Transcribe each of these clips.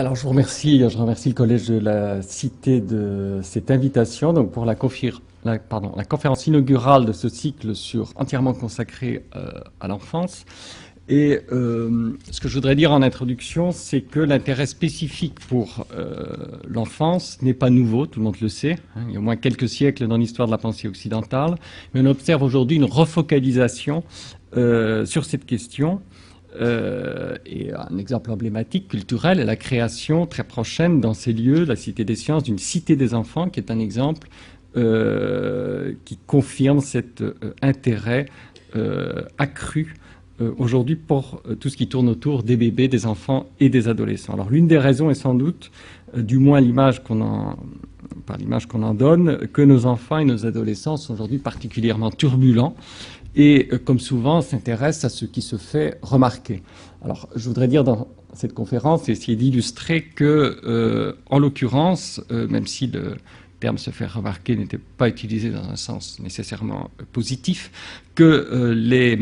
Alors, je remercie le Collège de la Cité de cette invitation donc pour la conférence inaugurale de ce cycle entièrement consacré à l'enfance. Et ce que je voudrais dire en introduction, c'est que l'intérêt spécifique pour l'enfance n'est pas nouveau, tout le monde le sait. Il y a au moins quelques siècles dans l'histoire de la pensée occidentale, mais on observe aujourd'hui une refocalisation sur cette question. Et un exemple emblématique, culturel, est la création très prochaine dans ces lieux, la Cité des Sciences, d'une Cité des Enfants, qui est un exemple qui confirme cet intérêt accru aujourd'hui pour tout ce qui tourne autour des bébés, des enfants et des adolescents. Alors l'une des raisons est sans doute, du moins par l'image qu'on en donne, que nos enfants et nos adolescents sont aujourd'hui particulièrement turbulents et, comme souvent, s'intéressent à ce qui se fait remarquer. Alors, je voudrais dire dans cette conférence, essayer d'illustrer que, en l'occurrence, même si le terme se faire remarquer n'était pas utilisé dans un sens nécessairement positif, que les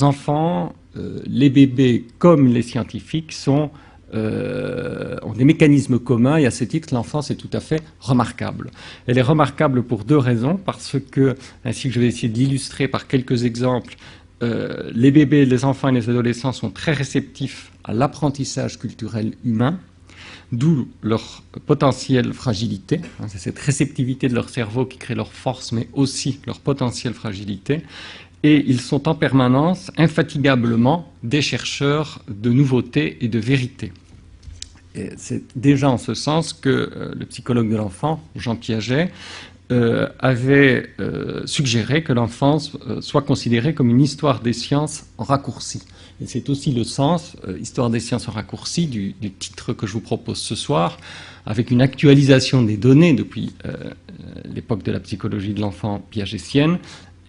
enfants, les bébés comme les scientifiques ont des mécanismes communs et à ce titre, l'enfance est tout à fait remarquable. Elle est remarquable pour deux raisons, parce que, ainsi que je vais essayer de l'illustrer par quelques exemples, les bébés, les enfants et les adolescents sont très réceptifs à l'apprentissage culturel humain, d'où leur potentielle fragilité. C'est cette réceptivité de leur cerveau qui crée leur force, mais aussi leur potentielle fragilité. Et ils sont en permanence, infatigablement, des chercheurs de nouveautés et de vérité. Et c'est déjà en ce sens que le psychologue de l'enfant, Jean Piaget, avait suggéré que l'enfance soit considérée comme une histoire des sciences en raccourci. Et c'est aussi le sens, histoire des sciences en raccourci, du titre que je vous propose ce soir, avec une actualisation des données depuis l'époque de la psychologie de l'enfant piagétienne.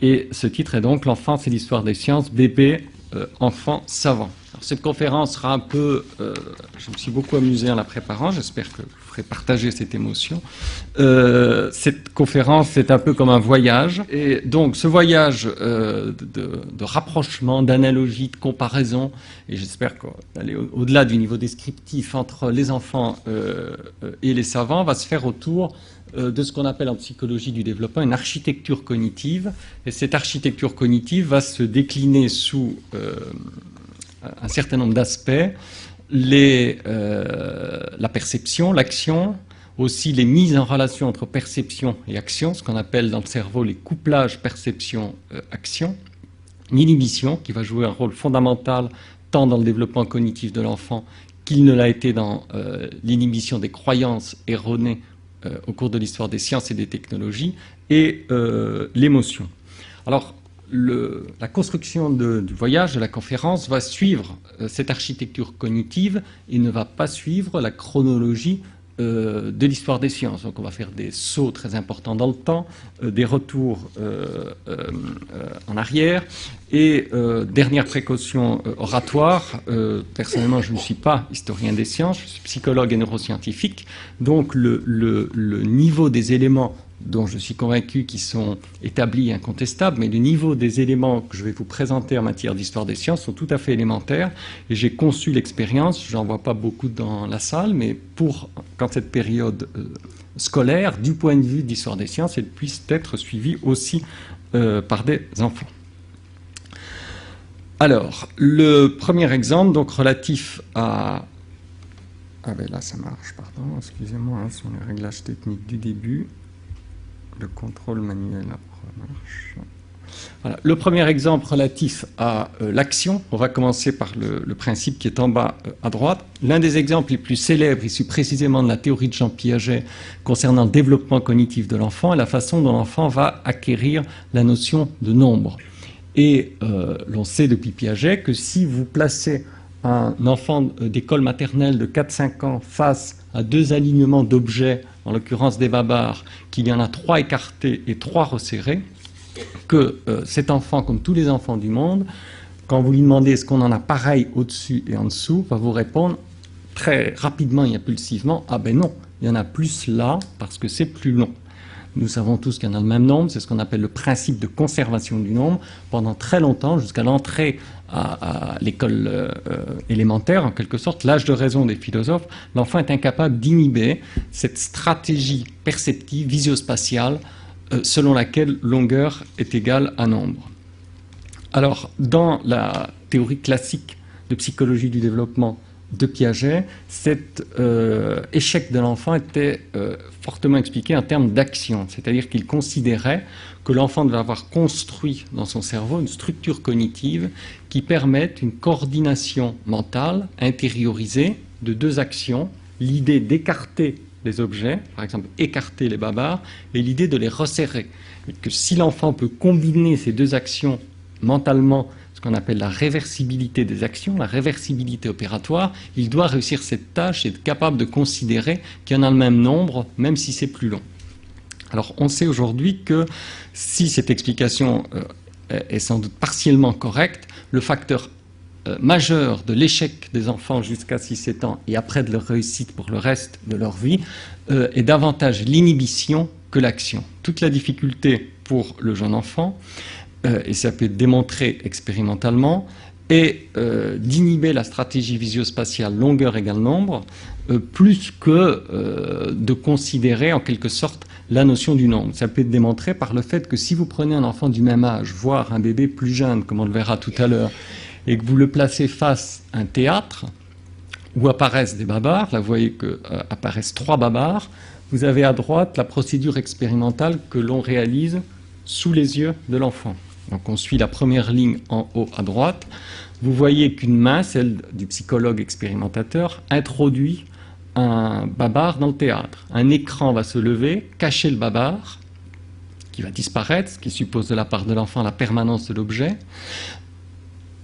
Et ce titre est donc « L'enfance et l'histoire des sciences, bébé, enfant, savant ». Cette conférence sera un peu... je me suis beaucoup amusé en la préparant, j'espère que vous ferez partager cette émotion. Cette conférence, c'est un peu comme un voyage. Et donc, ce voyage de rapprochement, d'analogie, de comparaison, et j'espère qu'on va aller au-delà du niveau descriptif entre les enfants et les savants, va se faire autour de ce qu'on appelle en psychologie du développement une architecture cognitive. Et cette architecture cognitive va se décliner sous un certain nombre d'aspects, la perception, l'action, aussi les mises en relation entre perception et action, ce qu'on appelle dans le cerveau les couplages perception-action, l'inhibition, qui va jouer un rôle fondamental tant dans le développement cognitif de l'enfant qu'il ne l'a été dans l'inhibition des croyances erronées au cours de l'histoire des sciences et des technologies, et l'émotion. Alors, la construction du voyage, de la conférence, va suivre cette architecture cognitive et ne va pas suivre la chronologie de l'histoire des sciences. Donc on va faire des sauts très importants dans le temps, des retours en arrière. Et dernière précaution oratoire, personnellement je ne suis pas historien des sciences, je suis psychologue et neuroscientifique, donc le niveau des éléments dont je suis convaincu qu'ils sont établis et incontestables, mais le niveau des éléments que je vais vous présenter en matière d'histoire des sciences sont tout à fait élémentaires. Et j'ai conçu l'expérience, j'en vois pas beaucoup dans la salle, mais quand cette période scolaire, du point de vue d'histoire des sciences, elle puisse être suivie aussi par des enfants. Alors, le premier exemple, donc relatif à... Ah ben là, ça marche, pardon, excusez-moi, hein, sur les réglages techniques du début. Le contrôle manuel marche. Voilà. Le premier exemple relatif à l'action, on va commencer par le principe qui est en bas à droite. L'un des exemples les plus célèbres, issu précisément de la théorie de Jean Piaget concernant le développement cognitif de l'enfant et la façon dont l'enfant va acquérir la notion de nombre. Et l'on sait depuis Piaget que si vous placez un enfant d'école maternelle de 4-5 ans face à deux alignements d'objets, en l'occurrence des babards, qu'il y en a 3 écartés et 3 resserrés, que cet enfant, comme tous les enfants du monde, quand vous lui demandez est-ce qu'on en a pareil au-dessus et en dessous, va vous répondre très rapidement et impulsivement « Ah ben non, il y en a plus là parce que c'est plus long ». Nous savons tous qu'il y en a le même nombre, c'est ce qu'on appelle le principe de conservation du nombre. Pendant très longtemps, jusqu'à l'entrée à l'école élémentaire, en quelque sorte, l'âge de raison des philosophes, l'enfant est incapable d'inhiber cette stratégie perceptive, visio-spatiale, selon laquelle longueur est égale à nombre. Alors, dans la théorie classique de psychologie du développement de Piaget, cet échec de l'enfant était fortement expliqué en termes d'action, c'est-à-dire qu'il considérait que l'enfant devait avoir construit dans son cerveau une structure cognitive qui permette une coordination mentale intériorisée de deux actions, l'idée d'écarter les objets, par exemple écarter les babards, et l'idée de les resserrer. Et que si l'enfant peut combiner ces deux actions mentalement, ce qu'on appelle la réversibilité des actions, la réversibilité opératoire, il doit réussir cette tâche et être capable de considérer qu'il y en a le même nombre, même si c'est plus long. Alors on sait aujourd'hui que si cette explication est sans doute partiellement correcte, le facteur majeur de l'échec des enfants jusqu'à 6-7 ans et après de leur réussite pour le reste de leur vie est davantage l'inhibition que l'action. Toute la difficulté pour le jeune enfant, et ça peut être démontré expérimentalement, est d'inhiber la stratégie visio-spatiale longueur égale nombre, plus que de considérer en quelque sorte la notion du nombre. Ça peut être démontré par le fait que si vous prenez un enfant du même âge, voire un bébé plus jeune, comme on le verra tout à l'heure, et que vous le placez face à un théâtre où apparaissent des babards, là vous voyez qu'apparaissent 3 babards, vous avez à droite la procédure expérimentale que l'on réalise sous les yeux de l'enfant. Donc on suit la première ligne en haut à droite. Vous voyez qu'une main, celle du psychologue expérimentateur, introduit un babar dans le théâtre. Un écran va se lever, cacher le babar, qui va disparaître, ce qui suppose de la part de l'enfant la permanence de l'objet.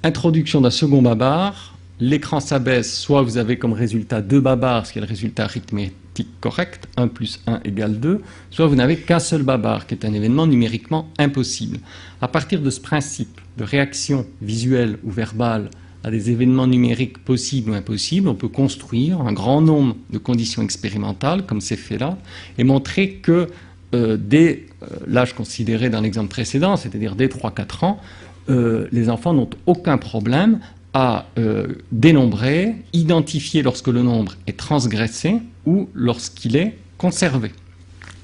Introduction d'un second babar, l'écran s'abaisse, soit vous avez comme résultat 2 babars, ce qui est le résultat arithmétique correct, 1 plus 1 égale 2, soit vous n'avez qu'un seul babar, qui est un événement numériquement impossible. À partir de ce principe de réaction visuelle ou verbale à des événements numériques possibles ou impossibles, on peut construire un grand nombre de conditions expérimentales, comme c'est fait là, et montrer que dès l'âge considéré dans l'exemple précédent, c'est-à-dire dès 3-4 ans, les enfants n'ont aucun problème à dénombrer, identifier lorsque le nombre est transgressé ou lorsqu'il est conservé.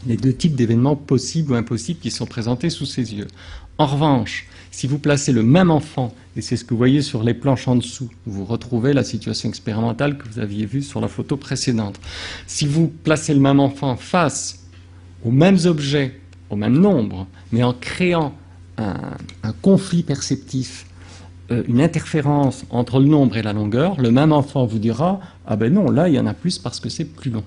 Les 2 types d'événements possibles ou impossibles qui sont présentés sous ses yeux. En revanche, si vous placez le même enfant, et c'est ce que vous voyez sur les planches en dessous, vous retrouvez la situation expérimentale que vous aviez vue sur la photo précédente. Si vous placez le même enfant face aux mêmes objets, au même nombre, mais en créant un conflit perceptif, une interférence entre le nombre et la longueur, le même enfant vous dira « Ah ben non, là il y en a plus parce que c'est plus long ».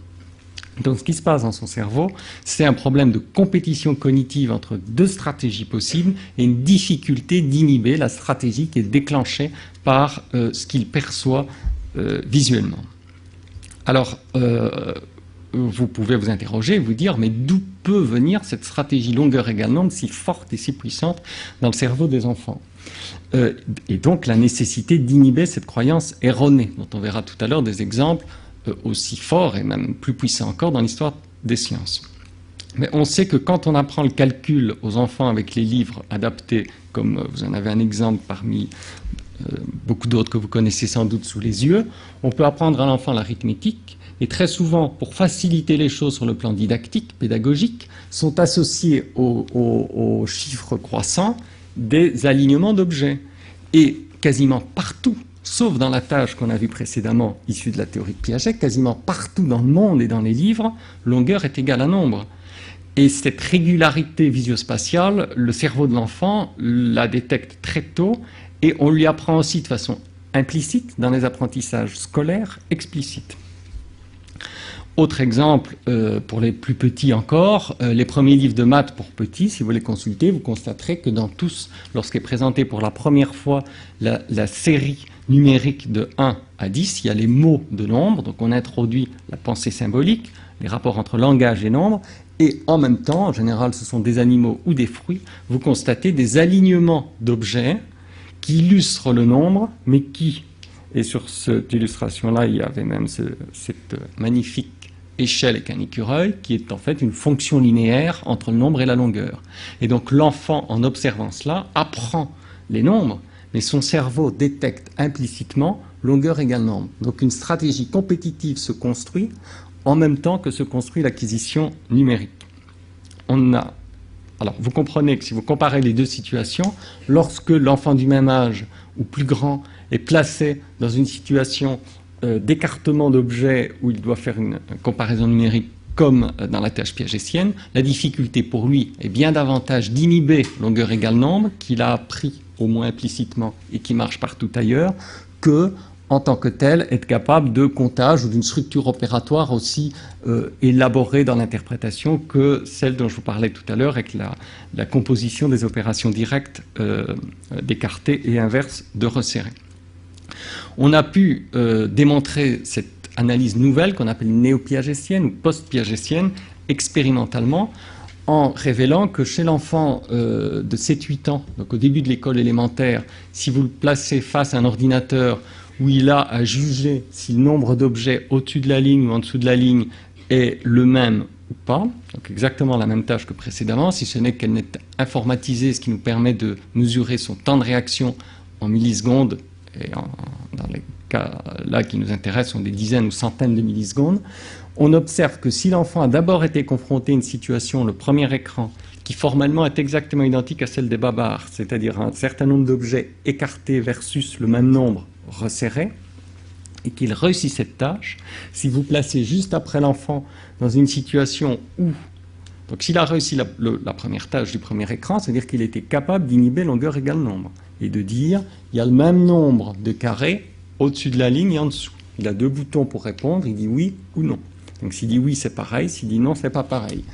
Donc ce qui se passe dans son cerveau, c'est un problème de compétition cognitive entre 2 stratégies possibles et une difficulté d'inhiber la stratégie qui est déclenchée par ce qu'il perçoit visuellement. Alors, vous pouvez vous interroger et vous dire, mais d'où peut venir cette stratégie longueur égale nombre si forte et si puissante dans le cerveau des enfants ? Et donc la nécessité d'inhiber cette croyance erronée, dont on verra tout à l'heure des exemples aussi forts et même plus puissants encore dans l'histoire des sciences. Mais on sait que quand on apprend le calcul aux enfants avec les livres adaptés, comme vous en avez un exemple parmi beaucoup d'autres que vous connaissez sans doute sous les yeux, on peut apprendre à l'enfant l'arithmétique, et très souvent, pour faciliter les choses sur le plan didactique, pédagogique, sont associés aux chiffres croissants des alignements d'objets. Et quasiment partout, sauf dans la tâche qu'on a vue précédemment, issue de la théorie de Piaget, quasiment partout dans le monde et dans les livres, longueur est égale à nombre. Et cette régularité visio-spatiale, le cerveau de l'enfant la détecte très tôt, et on lui apprend aussi de façon implicite dans les apprentissages scolaires explicites. Autre exemple, pour les plus petits encore, les premiers livres de maths pour petits, si vous les consultez, vous constaterez que dans tous, lorsqu'est présentée pour la première fois la série numérique de 1 à 10, il y a les mots de nombre, donc on introduit la pensée symbolique, les rapports entre langage et nombre, et en même temps, en général ce sont des animaux ou des fruits, vous constatez des alignements d'objets qui illustrent le nombre, mais qui, et sur cette illustration-là, il y avait même cette magnifique échelle est qu'un écureuil, qui est en fait une fonction linéaire entre le nombre et la longueur. Et donc l'enfant, en observant cela, apprend les nombres, mais son cerveau détecte implicitement longueur égale nombre. Donc une stratégie compétitive se construit en même temps que se construit l'acquisition numérique. Alors vous comprenez que si vous comparez les deux situations, lorsque l'enfant du même âge ou plus grand est placé dans une situation d'écartement d'objets où il doit faire une comparaison numérique comme dans la tâche piagétienne, la difficulté pour lui est bien davantage d'inhiber longueur égale nombre, qu'il a appris au moins implicitement et qui marche partout ailleurs, que en tant que tel, être capable de comptage ou d'une structure opératoire aussi élaborée dans l'interprétation que celle dont je vous parlais tout à l'heure avec la composition des opérations directes d'écarter et inverse de resserrer. On a pu démontrer cette analyse nouvelle qu'on appelle néo-piagétienne ou post-piagétienne expérimentalement en révélant que chez l'enfant de 7-8 ans, donc au début de l'école élémentaire, si vous le placez face à un ordinateur où il a à juger si le nombre d'objets au-dessus de la ligne ou en dessous de la ligne est le même ou pas, donc exactement la même tâche que précédemment, si ce n'est qu'elle n'est informatisée, ce qui nous permet de mesurer son temps de réaction en millisecondes, et dans les cas là qui nous intéressent sont des dizaines ou centaines de millisecondes, on observe que si l'enfant a d'abord été confronté à une situation, le premier écran, qui formellement est exactement identique à celle des babards, c'est-à-dire un certain nombre d'objets écartés versus le même nombre resserré, et qu'il réussit cette tâche, si vous placez juste après l'enfant dans une situation où, donc s'il a réussi la première tâche du premier écran, c'est-à-dire qu'il était capable d'inhiber longueur égale nombre, et de dire, il y a le même nombre de carrés au-dessus de la ligne et en dessous. Il a deux boutons pour répondre, il dit oui ou non. Donc s'il dit oui, c'est pareil, s'il dit non, c'est pas pareil.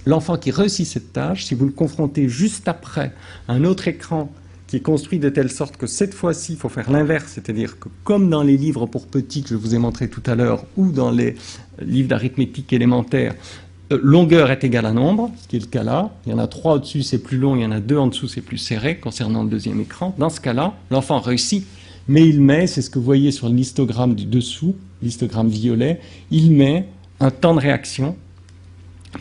L'enfant qui réussit cette tâche, si vous le confrontez juste après un autre écran qui est construit de telle sorte que cette fois-ci, il faut faire l'inverse, c'est-à-dire que comme dans les livres pour petits que je vous ai montré tout à l'heure, ou dans les livres d'arithmétique élémentaire, longueur est égale à nombre, ce qui est le cas là. Il y en a 3 au-dessus, c'est plus long, il y en a 2 en dessous, c'est plus serré, concernant le deuxième écran. Dans ce cas-là, l'enfant réussit, mais il met, c'est ce que vous voyez sur le histogramme du dessous, l'histogramme violet, il met un temps de réaction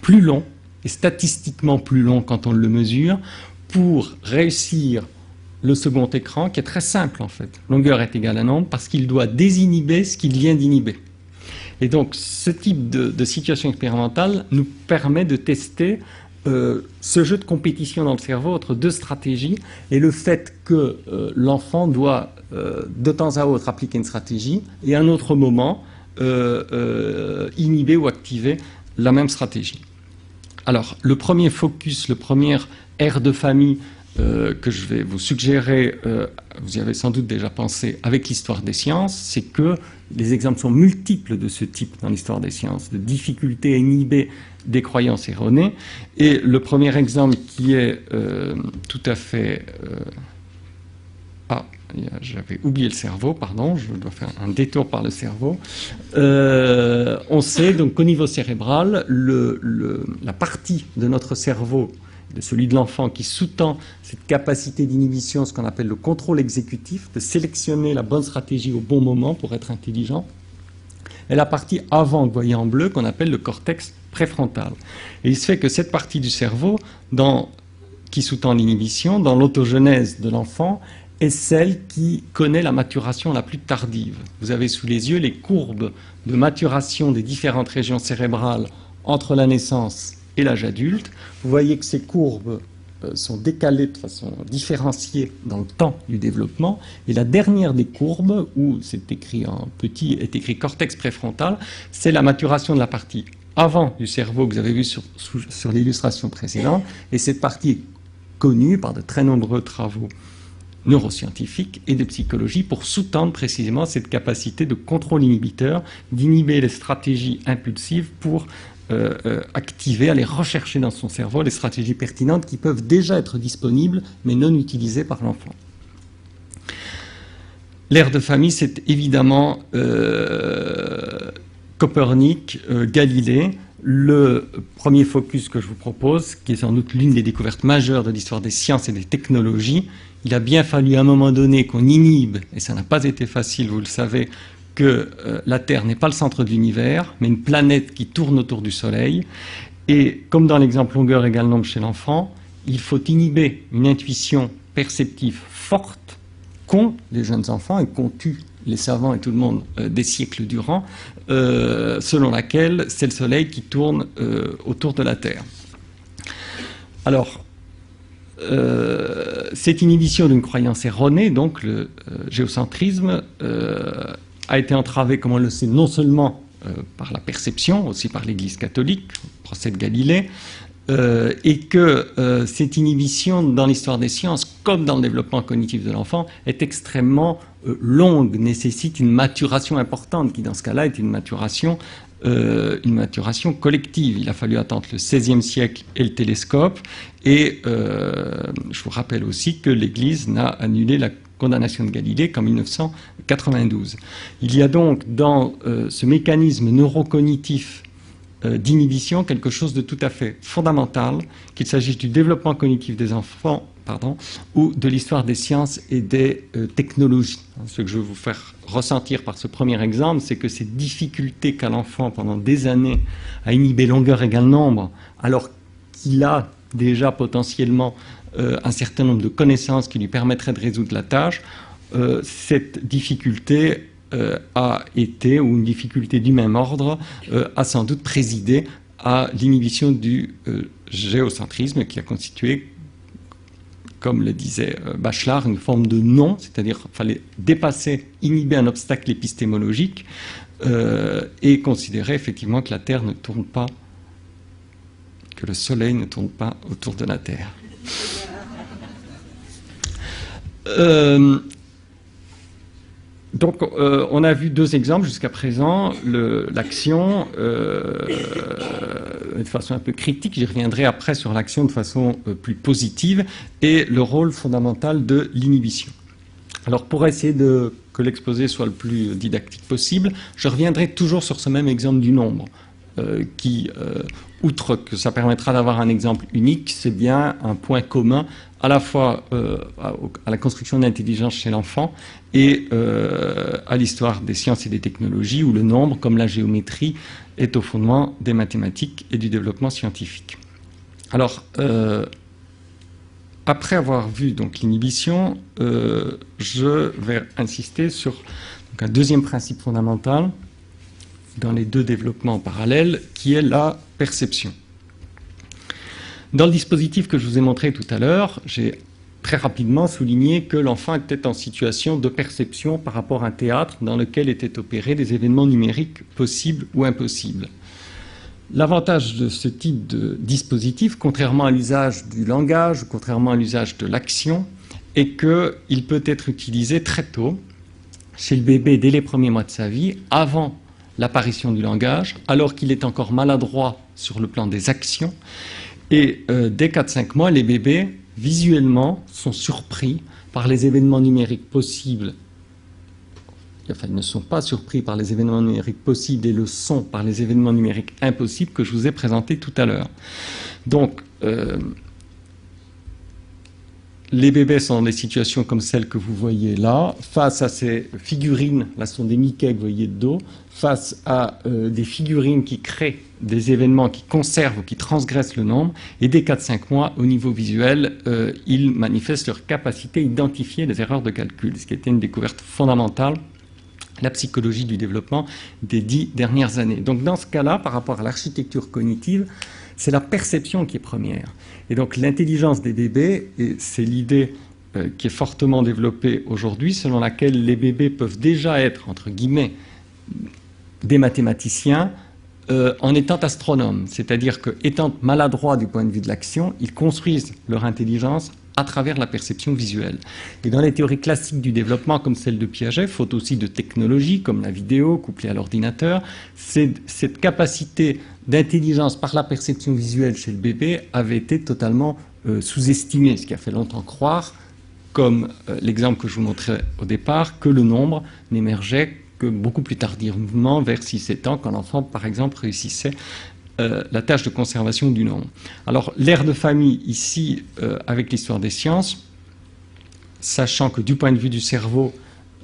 plus long, et statistiquement plus long quand on le mesure, pour réussir le second écran, qui est très simple en fait. Longueur est égale à nombre, parce qu'il doit désinhiber ce qu'il vient d'inhiber. Et donc, ce type de situation expérimentale nous permet de tester ce jeu de compétition dans le cerveau entre deux stratégies et le fait que l'enfant doit de temps à autre appliquer une stratégie et à un autre moment inhiber ou activer la même stratégie. Alors, le premier focus, le premier aire de famille que je vais vous suggérer, vous y avez sans doute déjà pensé avec l'histoire des sciences, c'est que les exemples sont multiples de ce type dans l'histoire des sciences, de difficultés à inhiber des croyances erronées. Et le premier exemple qui est tout à fait... j'avais oublié le cerveau, pardon, je dois faire un détour par le cerveau. On sait donc qu'au niveau cérébral, la partie de notre cerveau, de celui de l'enfant, qui sous-tend cette capacité d'inhibition, ce qu'on appelle le contrôle exécutif, de sélectionner la bonne stratégie au bon moment pour être intelligent, est la partie avant, que vous voyez en bleu, qu'on appelle le cortex préfrontal. Et il se fait que cette partie du cerveau, qui sous-tend l'inhibition, dans l'autogenèse de l'enfant, est celle qui connaît la maturation la plus tardive. Vous avez sous les yeux les courbes de maturation des différentes régions cérébrales entre la naissance et l'âge adulte. Vous voyez que ces courbes sont décalées de façon différenciée dans le temps du développement. Et la dernière des courbes, où c'est écrit en petit, est écrit cortex préfrontal, c'est la maturation de la partie avant du cerveau que vous avez vu sur l'illustration précédente. Et cette partie est connue par de très nombreux travaux neuroscientifiques et de psychologie pour sous-tendre précisément cette capacité de contrôle inhibiteur, d'inhiber les stratégies impulsives pour activer, aller rechercher dans son cerveau les stratégies pertinentes qui peuvent déjà être disponibles mais non utilisées par l'enfant. L'ère de famille, c'est évidemment Copernic, Galilée. Le premier focus que je vous propose, qui est sans doute l'une des découvertes majeures de l'histoire des sciences et des technologies, il a bien fallu à un moment donné qu'on inhibe, et ça n'a pas été facile, vous le savez, que la Terre n'est pas le centre de l'univers, mais une planète qui tourne autour du Soleil. Et comme dans l'exemple longueur égale nombre chez l'enfant, il faut inhiber une intuition perceptive forte qu'ont les jeunes enfants et qu'ont eu les savants et tout le monde des siècles durant, selon laquelle c'est le Soleil qui tourne autour de la Terre. Alors, cette inhibition d'une croyance erronée, donc le géocentrisme, a été entravée, comme on le sait, non seulement par la perception, aussi par l'Église catholique, le procès de Galilée, et que cette inhibition dans l'histoire des sciences, comme dans le développement cognitif de l'enfant, est extrêmement longue, nécessite une maturation importante, qui dans ce cas-là est une maturation collective. Il a fallu attendre le XVIe siècle et le télescope, et je vous rappelle aussi que l'Église n'a annulé la condamnation de Galilée qu'en 1992. Il y a donc dans ce mécanisme neurocognitif d'inhibition quelque chose de tout à fait fondamental, qu'il s'agisse du développement cognitif des enfants, ou de l'histoire des sciences et des technologies. Ce que je veux vous faire ressentir par ce premier exemple, c'est que ces difficultés qu'a l'enfant pendant des années à inhiber longueur égale nombre, alors qu'il a déjà potentiellement un certain nombre de connaissances qui lui permettraient de résoudre la tâche, cette difficulté a été, ou une difficulté du même ordre, a sans doute présidé à l'inhibition du géocentrisme qui a constitué, comme le disait Bachelard, une forme de non, c'est-à-dire qu'il fallait dépasser, inhiber un obstacle épistémologique et considérer effectivement que la Terre ne tourne pas, que le Soleil ne tourne pas autour de la Terre. Donc, on a vu deux exemples jusqu'à présent, l'action de façon un peu critique, j'y reviendrai après sur l'action de façon plus positive, et le rôle fondamental de l'inhibition. Alors, pour essayer que l'exposé soit le plus didactique possible, je reviendrai toujours sur ce même exemple du nombre, qui, outre que ça permettra d'avoir un exemple unique, c'est bien un point commun à la fois à la construction de l'intelligence chez l'enfant et à l'histoire des sciences et des technologies, où le nombre, comme la géométrie, est au fondement des mathématiques et du développement scientifique. Alors, après avoir vu donc l'inhibition, je vais insister sur donc, un deuxième principe fondamental dans les deux développements parallèles, qui est la perception. Dans le dispositif que je vous ai montré tout à l'heure, j'ai très rapidement souligné que l'enfant était en situation de perception par rapport à un théâtre dans lequel étaient opérés des événements numériques possibles ou impossibles. L'avantage de ce type de dispositif, contrairement à l'usage du langage, contrairement à l'usage de l'action, est qu'il peut être utilisé très tôt, chez le bébé dès les premiers mois de sa vie, avant l'apparition du langage, alors qu'il est encore maladroit sur le plan des actions. Et dès 4-5 mois, les bébés, visuellement, sont surpris par les événements numériques possibles. Enfin, ils ne sont pas surpris par les événements numériques possibles et le sont par les événements numériques impossibles que je vous ai présentés tout à l'heure. Donc, les bébés sont dans des situations comme celle que vous voyez là, face à ces figurines, là ce sont des Mickey que vous voyez de dos, face à des figurines qui créent des événements qui conservent ou qui transgressent le nombre, et dès 4-5 mois, au niveau visuel, ils manifestent leur capacité à identifier les erreurs de calcul, ce qui était une découverte fondamentale, la psychologie du développement des 10 dernières années. Donc dans ce cas-là, par rapport à l'architecture cognitive, c'est la perception qui est première. Et donc l'intelligence des bébés, et c'est l'idée qui est fortement développée aujourd'hui, selon laquelle les bébés peuvent déjà être, entre guillemets, des mathématiciens en étant astronomes. C'est-à-dire qu'étant maladroits du point de vue de l'action, ils construisent leur intelligence à travers la perception visuelle. Et dans les théories classiques du développement, comme celle de Piaget, faute aussi de technologies comme la vidéo couplée à l'ordinateur, cette capacité d'intelligence par la perception visuelle chez le bébé avait été totalement sous-estimée, ce qui a fait longtemps croire, comme l'exemple que je vous montrais au départ, que le nombre n'émergeait que beaucoup plus tardivement, vers 6-7 ans, quand l'enfant, par exemple, réussissait la tâche de conservation du nombre. Alors, l'ère de famille, ici, avec l'histoire des sciences, sachant que du point de vue du cerveau,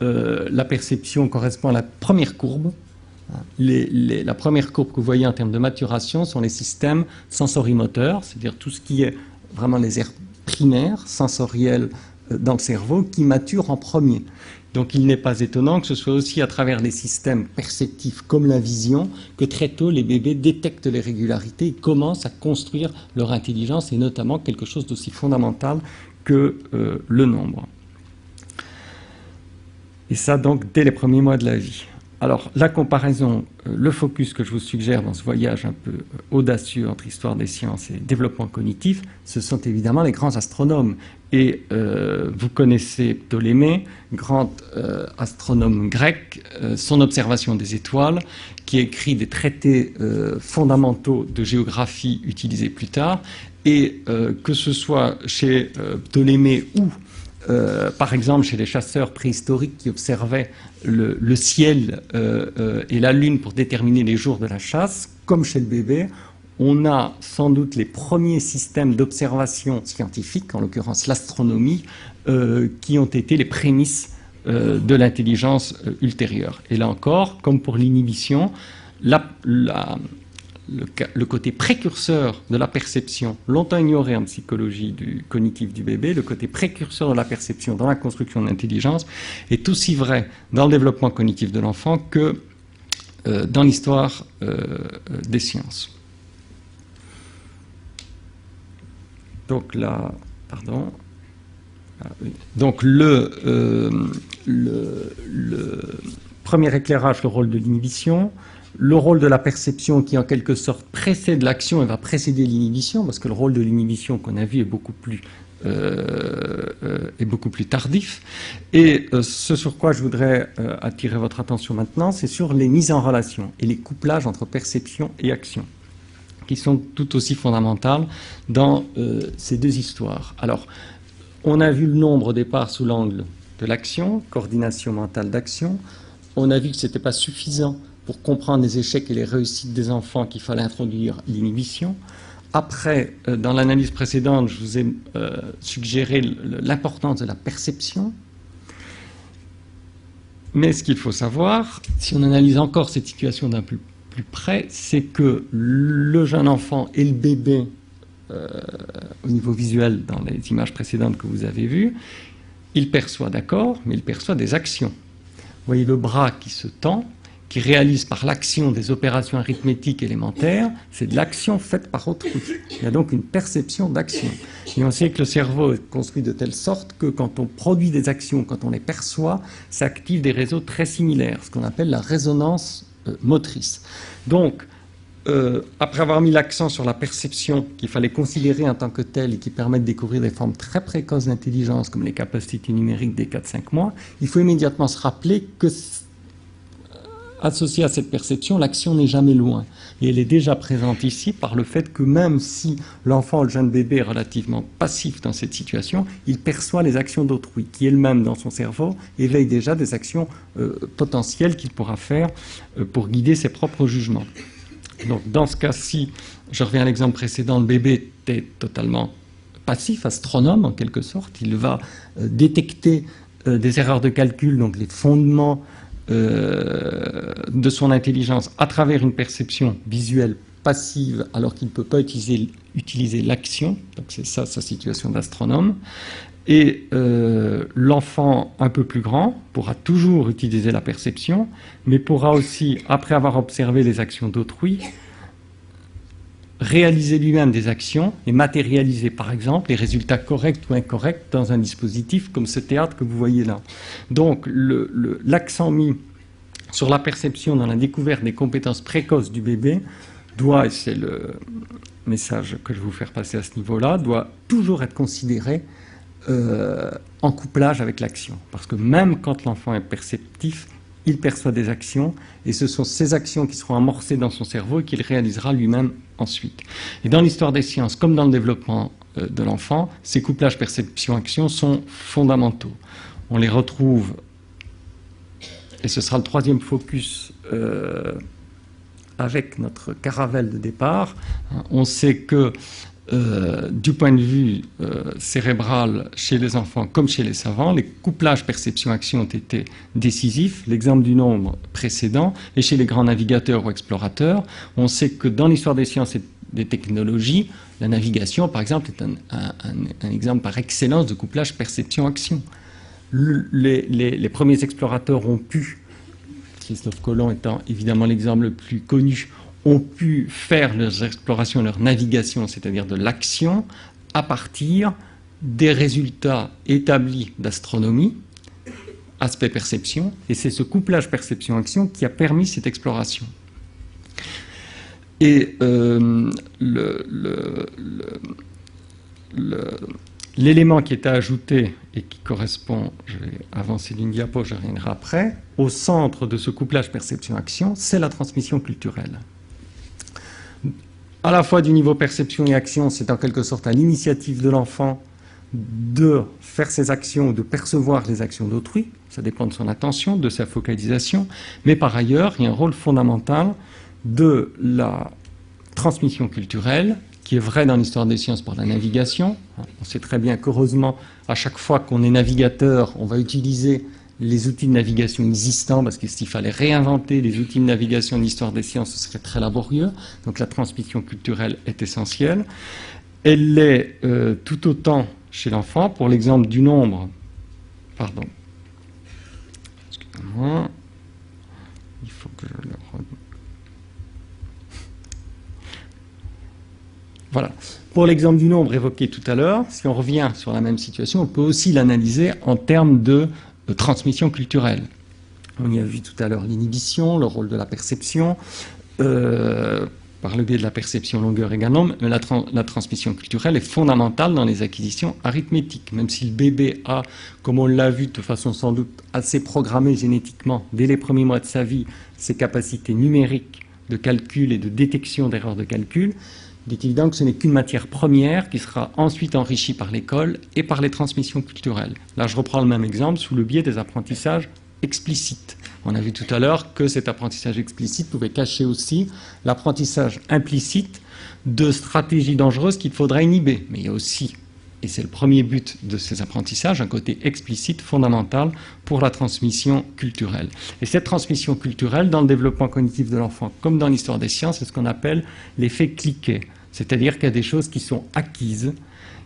la perception correspond à la première courbe. La première courbe que vous voyez en termes de maturation sont les systèmes sensorimoteurs, c'est-à-dire tout ce qui est vraiment les aires primaires, sensorielles dans le cerveau, qui maturent en premier. Donc il n'est pas étonnant que ce soit aussi à travers les systèmes perceptifs comme la vision que très tôt les bébés détectent les régularités et commencent à construire leur intelligence, et notamment quelque chose d'aussi fondamental que le nombre. Et ça donc dès les premiers mois de la vie. Alors, la comparaison, le focus que je vous suggère dans ce voyage un peu audacieux entre histoire des sciences et développement cognitif, ce sont évidemment les grands astronomes. Et vous connaissez Ptolémée, grand astronome grec, son observation des étoiles, qui écrit des traités fondamentaux de géographie utilisés plus tard. Et que ce soit chez Ptolémée ou par exemple, chez les chasseurs préhistoriques qui observaient le ciel et la lune pour déterminer les jours de la chasse, comme chez le bébé, on a sans doute les premiers systèmes d'observation scientifique, en l'occurrence l'astronomie, qui ont été les prémices de l'intelligence ultérieure. Et là encore, comme pour l'inhibition, le côté précurseur de la perception, longtemps ignoré en psychologie du cognitif du bébé, le côté précurseur de la perception dans la construction de l'intelligence est aussi vrai dans le développement cognitif de l'enfant que dans l'histoire des sciences. Donc là, pardon. Donc le premier éclairage, le rôle de l'inhibition. Le rôle de la perception qui, en quelque sorte, précède l'action et va précéder l'inhibition, parce que le rôle de l'inhibition qu'on a vu est beaucoup plus tardif. Et ce sur quoi je voudrais attirer votre attention maintenant, c'est sur les mises en relation et les couplages entre perception et action, qui sont tout aussi fondamentales dans ces deux histoires. Alors, on a vu le nombre au départ sous l'angle de l'action, coordination mentale d'action. On a vu que ce n'était pas suffisant pour comprendre les échecs et les réussites des enfants qu'il fallait introduire l'inhibition. Après, dans l'analyse précédente, je vous ai suggéré l'importance de la perception. Mais ce qu'il faut savoir, si on analyse encore cette situation d'un peu plus près, c'est que le jeune enfant et le bébé, au niveau visuel, dans les images précédentes que vous avez vues, il perçoit, d'accord, mais il perçoit des actions. Vous voyez le bras qui se tend, qui réalise par l'action des opérations arithmétiques élémentaires, c'est de l'action faite par autrui. Il y a donc une perception d'action. Et on sait que le cerveau est construit de telle sorte que quand on produit des actions, quand on les perçoit, ça active des réseaux très similaires, ce qu'on appelle la résonance motrice. Donc, après avoir mis l'accent sur la perception qu'il fallait considérer en tant que telle et qui permet de découvrir des formes très précoces d'intelligence comme les capacités numériques des 4-5 mois, il faut immédiatement se rappeler que associée à cette perception, l'action n'est jamais loin. Et elle est déjà présente ici par le fait que même si l'enfant ou le jeune bébé est relativement passif dans cette situation, il perçoit les actions d'autrui, qui elle-même, dans son cerveau, éveille déjà des actions potentielles qu'il pourra faire pour guider ses propres jugements. Donc dans ce cas-ci, je reviens à l'exemple précédent, le bébé est totalement passif, astronome en quelque sorte. Il va détecter des erreurs de calcul, donc les fondements de son intelligence à travers une perception visuelle passive alors qu'il ne peut pas utiliser l'action. Donc c'est ça sa situation d'astronome. Et l'enfant un peu plus grand pourra toujours utiliser la perception, mais pourra aussi, après avoir observé les actions d'autrui, réaliser lui-même des actions et matérialiser par exemple les résultats corrects ou incorrects dans un dispositif comme ce théâtre que vous voyez là. Donc l'accent mis sur la perception dans la découverte des compétences précoces du bébé doit, et c'est le message que je vais vous faire passer à ce niveau-là, doit toujours être considéré en couplage avec l'action. Parce que même quand l'enfant est perceptif, il perçoit des actions, et ce sont ces actions qui seront amorcées dans son cerveau et qu'il réalisera lui-même ensuite. Et dans l'histoire des sciences, comme dans le développement de l'enfant, ces couplages perception-action sont fondamentaux. On les retrouve, et ce sera le troisième focus avec notre caravelle de départ. On sait que du point de vue cérébral chez les enfants comme chez les savants, les couplages perception-action ont été décisifs. L'exemple du nombre précédent, et chez les grands navigateurs ou explorateurs, on sait que dans l'histoire des sciences et des technologies, la navigation, par exemple, est un exemple par excellence de couplage perception-action. Les premiers explorateurs ont pu, Christophe Colomb étant évidemment l'exemple le plus connu, ont pu faire leurs explorations, leur navigation, c'est-à-dire de l'action, à partir des résultats établis d'astronomie, aspect perception, et c'est ce couplage perception-action qui a permis cette exploration. Et l'élément qui est à ajouter et qui correspond, je vais avancer d'une diapo, je reviendrai après, au centre de ce couplage perception-action, c'est la transmission culturelle. À la fois du niveau perception et action, c'est en quelque sorte à l'initiative de l'enfant de faire ses actions, de percevoir les actions d'autrui, ça dépend de son attention, de sa focalisation, mais par ailleurs, il y a un rôle fondamental de la transmission culturelle, qui est vrai dans l'histoire des sciences pour la navigation. On sait très bien qu'heureusement, à chaque fois qu'on est navigateur, on va utiliser les outils de navigation existants, parce que s'il fallait réinventer les outils de navigation de l'histoire des sciences, ce serait très laborieux. Donc la transmission culturelle est essentielle. Elle l'est tout autant chez l'enfant. Pour l'exemple du nombre, pardon, excusez-moi, il faut que je le voilà. Pour l'exemple du nombre évoqué tout à l'heure, si on revient sur la même situation, on peut aussi l'analyser en termes de transmission culturelle. On y a vu tout à l'heure l'inhibition, le rôle de la perception, par le biais de la perception longueur également, mais la transmission culturelle est fondamentale dans les acquisitions arithmétiques. Même si le bébé a, comme on l'a vu de façon sans doute assez programmée génétiquement, dès les premiers mois de sa vie, ses capacités numériques de calcul et de détection d'erreurs de calcul, il est évident que ce n'est qu'une matière première qui sera ensuite enrichie par l'école et par les transmissions culturelles. Là, je reprends le même exemple sous le biais des apprentissages explicites. On a vu tout à l'heure que cet apprentissage explicite pouvait cacher aussi l'apprentissage implicite de stratégies dangereuses qu'il faudrait inhiber. Mais il y a aussi, et c'est le premier but de ces apprentissages, un côté explicite fondamental pour la transmission culturelle. Et cette transmission culturelle, dans le développement cognitif de l'enfant, comme dans l'histoire des sciences, c'est ce qu'on appelle l'effet cliquet. C'est-à-dire qu'il y a des choses qui sont acquises,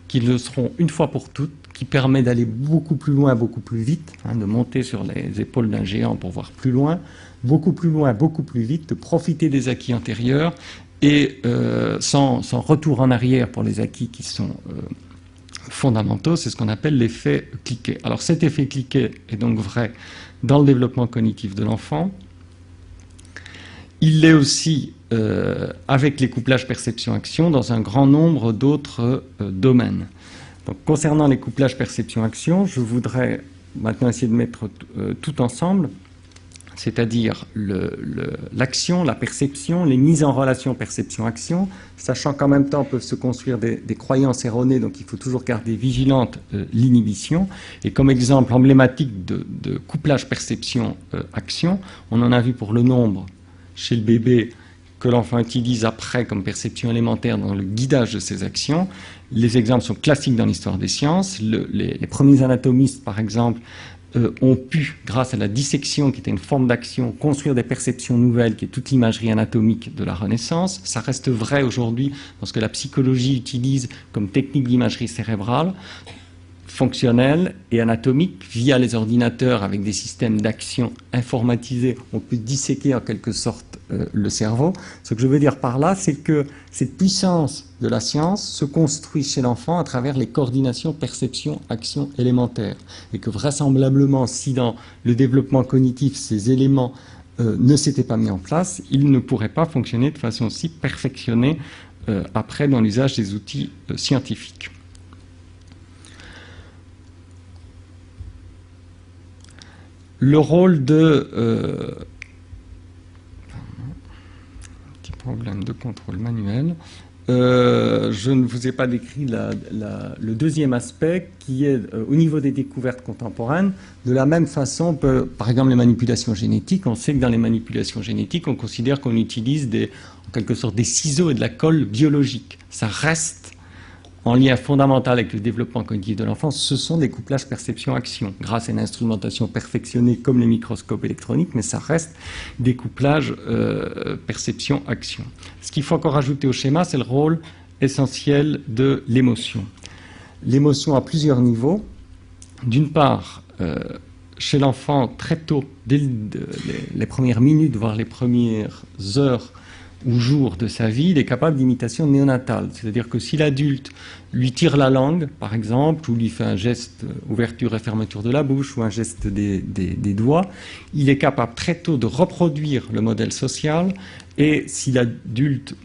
qui le seront une fois pour toutes, qui permet d'aller beaucoup plus loin, beaucoup plus vite, de monter sur les épaules d'un géant pour voir plus loin, beaucoup plus loin, beaucoup plus vite, de profiter des acquis antérieurs et sans retour en arrière pour les acquis qui sont fondamentaux, c'est ce qu'on appelle l'effet cliquet. Alors cet effet cliquet est donc vrai dans le développement cognitif de l'enfant. Il l'est aussi avec les couplages perception-action dans un grand nombre d'autres domaines. Donc, concernant les couplages perception-action, je voudrais maintenant essayer de mettre tout ensemble, c'est-à-dire l'action, la perception, les mises en relation perception-action, sachant qu'en même temps peuvent se construire des croyances erronées, donc il faut toujours garder vigilante l'inhibition. Et comme exemple emblématique de couplage perception-action, on en a vu pour le nombre chez le bébé que l'enfant utilise après comme perception élémentaire dans le guidage de ses actions. Les exemples sont classiques dans l'histoire des sciences. Les premiers anatomistes, par exemple, ont pu, grâce à la dissection, qui était une forme d'action, construire des perceptions nouvelles, qui est toute l'imagerie anatomique de la Renaissance. Ça reste vrai aujourd'hui dans ce que la psychologie utilise comme technique d'imagerie cérébrale, fonctionnelle et anatomique, via les ordinateurs avec des systèmes d'action informatisés, on peut disséquer en quelque sorte le cerveau. Ce que je veux dire par là, c'est que cette puissance de la science se construit chez l'enfant à travers les coordinations perception-action élémentaires. Et que vraisemblablement, si dans le développement cognitif, ces éléments ne s'étaient pas mis en place, ils ne pourraient pas fonctionner de façon aussi perfectionnée après dans l'usage des outils scientifiques. Le rôle de... petit problème de contrôle manuel. Je ne vous ai pas décrit le deuxième aspect qui est au niveau des découvertes contemporaines. De la même façon, par exemple les manipulations génétiques, on sait que dans les manipulations génétiques, on considère qu'on utilise en quelque sorte des ciseaux et de la colle biologique. Ça reste en lien fondamental avec le développement cognitif de l'enfant, ce sont des couplages perception-action, grâce à une instrumentation perfectionnée comme les microscopes électroniques, mais ça reste des couplages perception-action. Ce qu'il faut encore ajouter au schéma, c'est le rôle essentiel de l'émotion. L'émotion à plusieurs niveaux. D'une part, chez l'enfant, très tôt, dès les premières minutes, voire les premières heures ou jours de sa vie, il est capable d'imitation néonatale. C'est-à-dire que si l'adulte lui tire la langue, par exemple, ou lui fait un geste ouverture et fermeture de la bouche, ou un geste des doigts, il est capable très tôt de reproduire le modèle social, et si l'adulte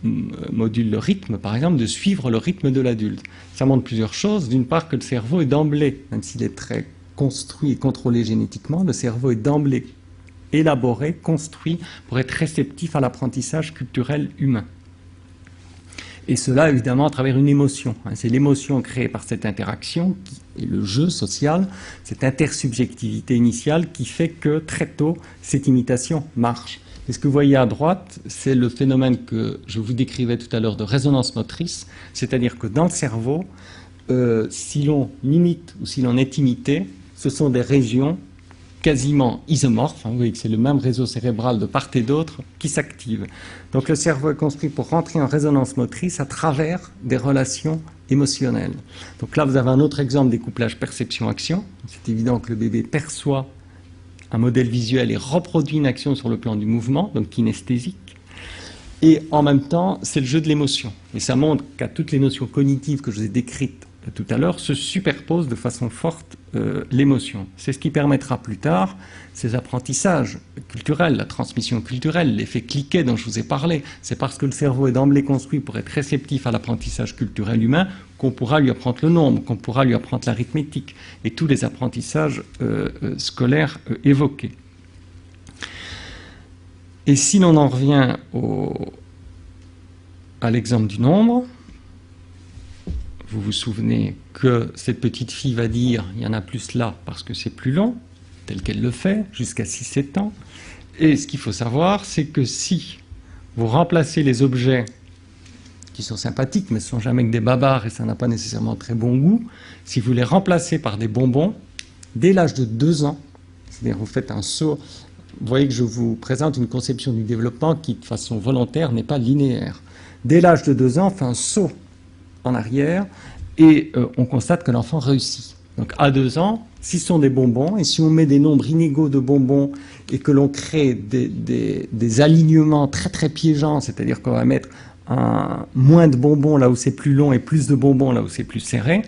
module le rythme, par exemple, de suivre le rythme de l'adulte. Ça montre plusieurs choses. D'une part, que le cerveau est d'emblée, même s'il est très construit et contrôlé génétiquement, le cerveau est d'emblée élaboré, construit pour être réceptif à l'apprentissage culturel humain. Et cela, évidemment, à travers une émotion. C'est l'émotion créée par cette interaction et le jeu social, cette intersubjectivité initiale qui fait que très tôt, cette imitation marche. Et ce que vous voyez à droite, c'est le phénomène que je vous décrivais tout à l'heure de résonance motrice, c'est-à-dire que dans le cerveau, si l'on imite ou si l'on est imité, ce sont des régions quasiment isomorphes, vous voyez que c'est le même réseau cérébral de part et d'autre qui s'active. Donc le cerveau est construit pour rentrer en résonance motrice à travers des relations émotionnelles. Donc là, vous avez un autre exemple des couplages perception-action. C'est évident que le bébé perçoit un modèle visuel et reproduit une action sur le plan du mouvement, donc kinesthésique. Et en même temps, c'est le jeu de l'émotion. Et ça montre qu'à toutes les notions cognitives que je vous ai décrites tout à l'heure, se superpose de façon forte l'émotion. C'est ce qui permettra plus tard ces apprentissages culturels, la transmission culturelle, l'effet cliquet dont je vous ai parlé. C'est parce que le cerveau est d'emblée construit pour être réceptif à l'apprentissage culturel humain qu'on pourra lui apprendre le nombre, qu'on pourra lui apprendre l'arithmétique et tous les apprentissages scolaires évoqués. Et si l'on en revient à l'exemple du nombre, vous vous souvenez que cette petite fille va dire « il y en a plus là parce que c'est plus long », tel qu'elle le fait, jusqu'à 6-7 ans. Et ce qu'il faut savoir, c'est que si vous remplacez les objets qui sont sympathiques, mais ce ne sont jamais que des babards et ça n'a pas nécessairement très bon goût, si vous les remplacez par des bonbons, dès l'âge de 2 ans, c'est-à-dire vous faites un saut, vous voyez que je vous présente une conception du développement qui, de façon volontaire, n'est pas linéaire. Dès l'âge de 2 ans, on fait un saut en arrière et on constate que l'enfant réussit. Donc à 2 ans, si ce sont des bonbons et si on met des nombres inégaux de bonbons et que l'on crée des alignements très très piégeants, c'est-à-dire qu'on va mettre moins de bonbons là où c'est plus long et plus de bonbons là où c'est plus serré,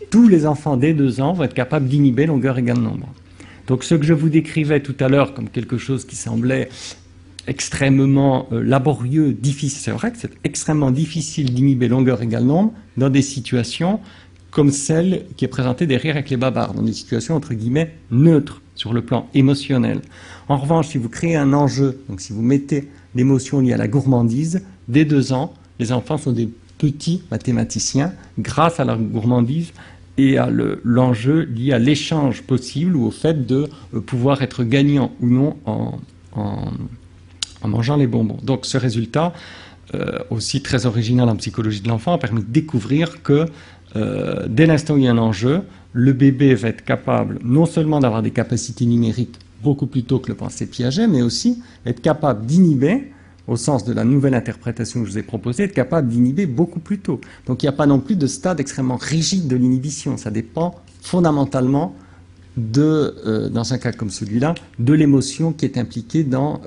tous les enfants dès 2 ans vont être capables d'inhiber longueur égale nombre. Donc ce que je vous décrivais tout à l'heure comme quelque chose qui semblait extrêmement laborieux, difficile. C'est vrai que c'est extrêmement difficile d'inhiber longueur égale nombre dans des situations comme celle qui est présentée derrière avec les babards, dans des situations entre guillemets neutres sur le plan émotionnel. En revanche, si vous créez un enjeu, donc si vous mettez l'émotion liée à la gourmandise, dès 2 ans, les enfants sont des petits mathématiciens grâce à leur gourmandise et à l'enjeu lié à l'échange possible ou au fait de pouvoir être gagnant ou non en mangeant les bonbons. Donc ce résultat, aussi très original en psychologie de l'enfant, a permis de découvrir que dès l'instant où il y a un enjeu, le bébé va être capable non seulement d'avoir des capacités numériques beaucoup plus tôt que le pensait Piaget, mais aussi être capable d'inhiber, au sens de la nouvelle interprétation que je vous ai proposée, être capable d'inhiber beaucoup plus tôt. Donc il n'y a pas non plus de stade extrêmement rigide de l'inhibition, ça dépend fondamentalement dans un cas comme celui-là, de l'émotion qui est impliquée dans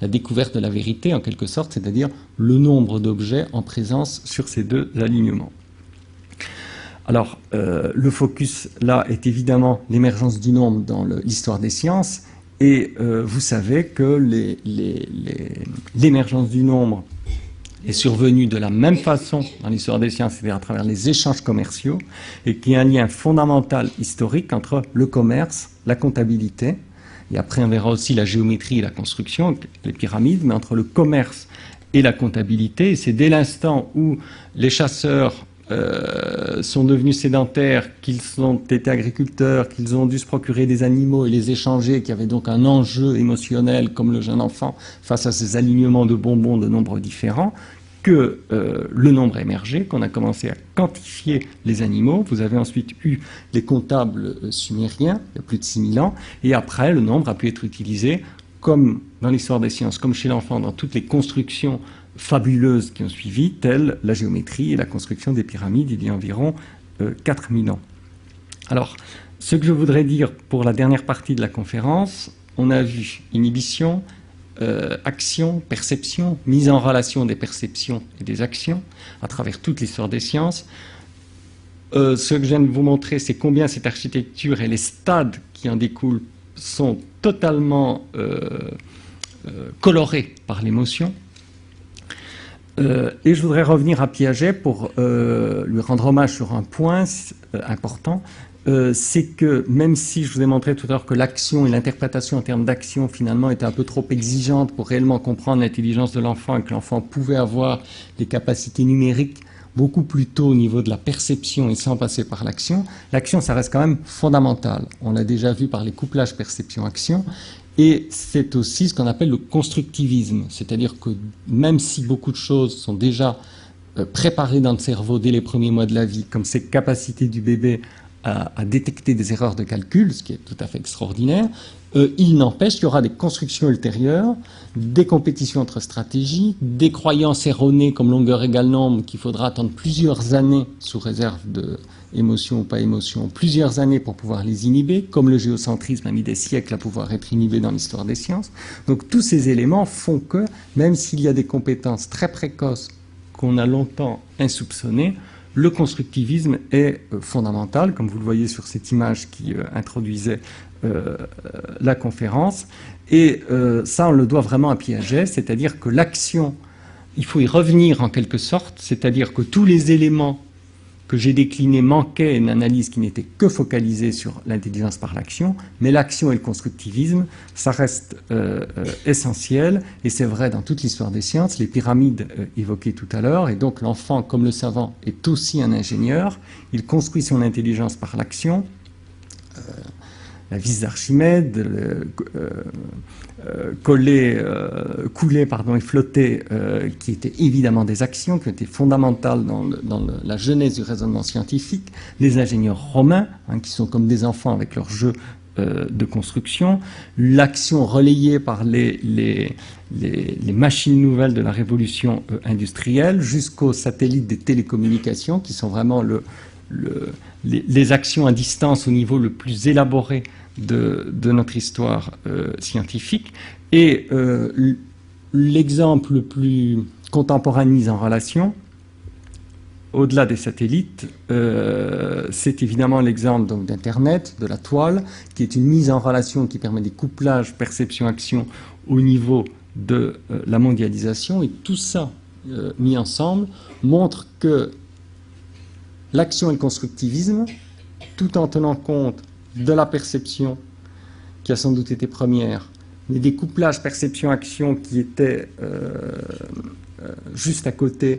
la découverte de la vérité, en quelque sorte, c'est-à-dire le nombre d'objets en présence sur ces 2 alignements. Alors, le focus, là, est évidemment l'émergence du nombre dans l'histoire des sciences, et vous savez que l'émergence du nombre est survenue de la même façon dans l'histoire des sciences, c'est-à-dire à travers les échanges commerciaux, et qu'il y a un lien fondamental historique entre le commerce, la comptabilité, et après on verra aussi la géométrie et la construction, les pyramides, mais entre le commerce et la comptabilité, et c'est dès l'instant où les chasseurs sont devenus sédentaires, qu'ils ont été agriculteurs, qu'ils ont dû se procurer des animaux et les échanger, qu'il y avait donc un enjeu émotionnel comme le jeune enfant face à ces alignements de bonbons de nombres différents, que le nombre a émergé, qu'on a commencé à quantifier les animaux. Vous avez ensuite eu les comptables sumériens, il y a plus de 6000 ans, et après, le nombre a pu être utilisé, comme dans l'histoire des sciences, comme chez l'enfant, dans toutes les constructions fabuleuses qui ont suivi, telles la géométrie et la construction des pyramides il y a environ 4000 ans. Alors, ce que je voudrais dire pour la dernière partie de la conférence, on a vu inhibition, action, perception, mise en relation des perceptions et des actions à travers toute l'histoire des sciences. Ce que je viens de vous montrer, c'est combien cette architecture et les stades qui en découlent sont totalement colorés par l'émotion. Et je voudrais revenir à Piaget pour lui rendre hommage sur un point important. C'est que même si je vous ai montré tout à l'heure que l'action et l'interprétation en termes d'action finalement étaient un peu trop exigeantes pour réellement comprendre l'intelligence de l'enfant et que l'enfant pouvait avoir des capacités numériques beaucoup plus tôt au niveau de la perception et sans passer par l'action, l'action ça reste quand même fondamental. On l'a déjà vu par les couplages perception-action. Et c'est aussi ce qu'on appelle le constructivisme, c'est-à-dire que même si beaucoup de choses sont déjà préparées dans le cerveau dès les premiers mois de la vie, comme ces capacités du bébé à détecter des erreurs de calcul, ce qui est tout à fait extraordinaire, il n'empêche qu'il y aura des constructions ultérieures, des compétitions entre stratégies, des croyances erronées comme longueur égale nombre qu'il faudra attendre plusieurs années sous réserve de émotion ou pas émotion, plusieurs années pour pouvoir les inhiber, comme le géocentrisme a mis des siècles à pouvoir être inhibé dans l'histoire des sciences. Donc tous ces éléments font que, même s'il y a des compétences très précoces qu'on a longtemps insoupçonnées, le constructivisme est fondamental, comme vous le voyez sur cette image qui introduisait la conférence. Et ça, on le doit vraiment à Piaget, c'est-à-dire que l'action, il faut y revenir en quelque sorte, c'est-à-dire que tous les éléments que j'ai déclinés manquaient une analyse qui n'était que focalisée sur l'intelligence par l'action, mais l'action et le constructivisme, ça reste essentiel, et c'est vrai dans toute l'histoire des sciences, les pyramides évoquées tout à l'heure, et donc l'enfant, comme le savant, est aussi un ingénieur, il construit son intelligence par l'action. La vis d'Archimède, couler et flotter, qui étaient évidemment des actions qui étaient fondamentales dans la genèse du raisonnement scientifique, les ingénieurs romains, qui sont comme des enfants avec leur jeu de construction, l'action relayée par les machines nouvelles de la révolution industrielle, jusqu'aux satellites des télécommunications, qui sont vraiment les actions à distance au niveau le plus élaboré de notre histoire scientifique. Et l'exemple le plus contemporain de mise en relation, au-delà des satellites, c'est évidemment l'exemple d'Internet, de la toile, qui est une mise en relation qui permet des couplages perception-action au niveau de la mondialisation. Et tout ça mis ensemble montre que l'action et le constructivisme, tout en tenant compte de la perception, qui a sans doute été première, mais des couplages perception-action qui étaient juste à côté,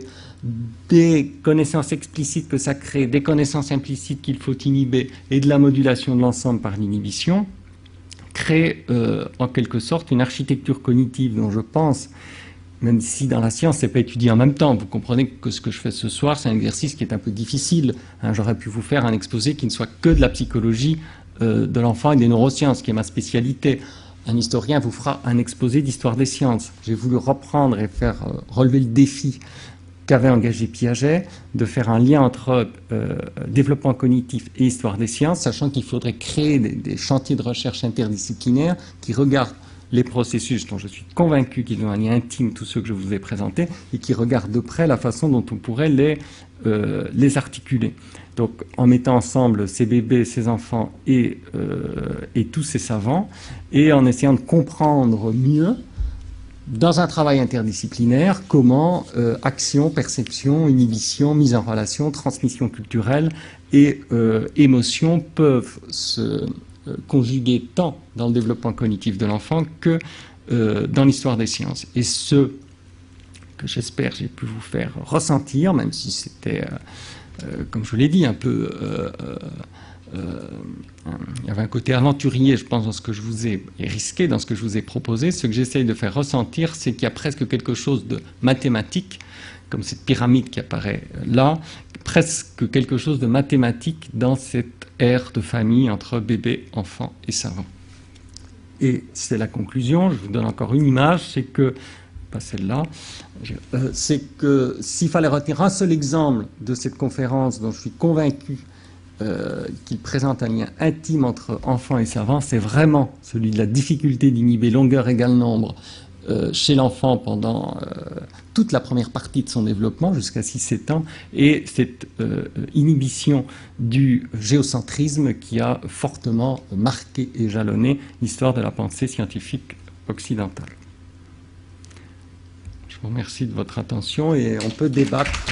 des connaissances explicites que ça crée, des connaissances implicites qu'il faut inhiber, et de la modulation de l'ensemble par l'inhibition, crée en quelque sorte une architecture cognitive dont je pense, même si dans la science, ce n'est pas étudié en même temps. Vous comprenez que ce que je fais ce soir, c'est un exercice qui est un peu difficile. J'aurais pu vous faire un exposé qui ne soit que de la psychologie de l'enfant et des neurosciences, qui est ma spécialité. Un historien vous fera un exposé d'histoire des sciences. J'ai voulu reprendre et faire relever le défi qu'avait engagé Piaget, de faire un lien entre développement cognitif et histoire des sciences, sachant qu'il faudrait créer des chantiers de recherche interdisciplinaires qui regardent les processus dont je suis convaincu qu'ils ont un lien intime, tous ceux que je vous ai présentés, et qui regardent de près la façon dont on pourrait les articuler. Donc, en mettant ensemble ces bébés, ces enfants et tous ces savants, et en essayant de comprendre mieux, dans un travail interdisciplinaire, comment action, perception, inhibition, mise en relation, transmission culturelle et émotion peuvent se conjuguer tant dans le développement cognitif de l'enfant que dans l'histoire des sciences. Et ce que j'espère j'ai pu vous faire ressentir, même si c'était, comme je l'ai dit, un peu... il y avait un côté aventurier, je pense, dans ce que je vous ai et risqué dans ce que je vous ai proposé. Ce que j'essaye de faire ressentir, c'est qu'il y a presque quelque chose de mathématique comme cette pyramide qui apparaît là, presque quelque chose de mathématique dans cette ère de famille entre bébé, enfant et savant. Et c'est la conclusion, je vous donne encore une image, c'est que, pas celle-là, c'est que s'il fallait retenir un seul exemple de cette conférence dont je suis convaincu qu'il présente un lien intime entre enfant et savant, c'est vraiment celui de la difficulté d'inhiber longueur égale nombre chez l'enfant pendant toute la première partie de son développement, jusqu'à 6-7 ans, et cette inhibition du géocentrisme qui a fortement marqué et jalonné l'histoire de la pensée scientifique occidentale. Je vous remercie de votre attention et on peut débattre.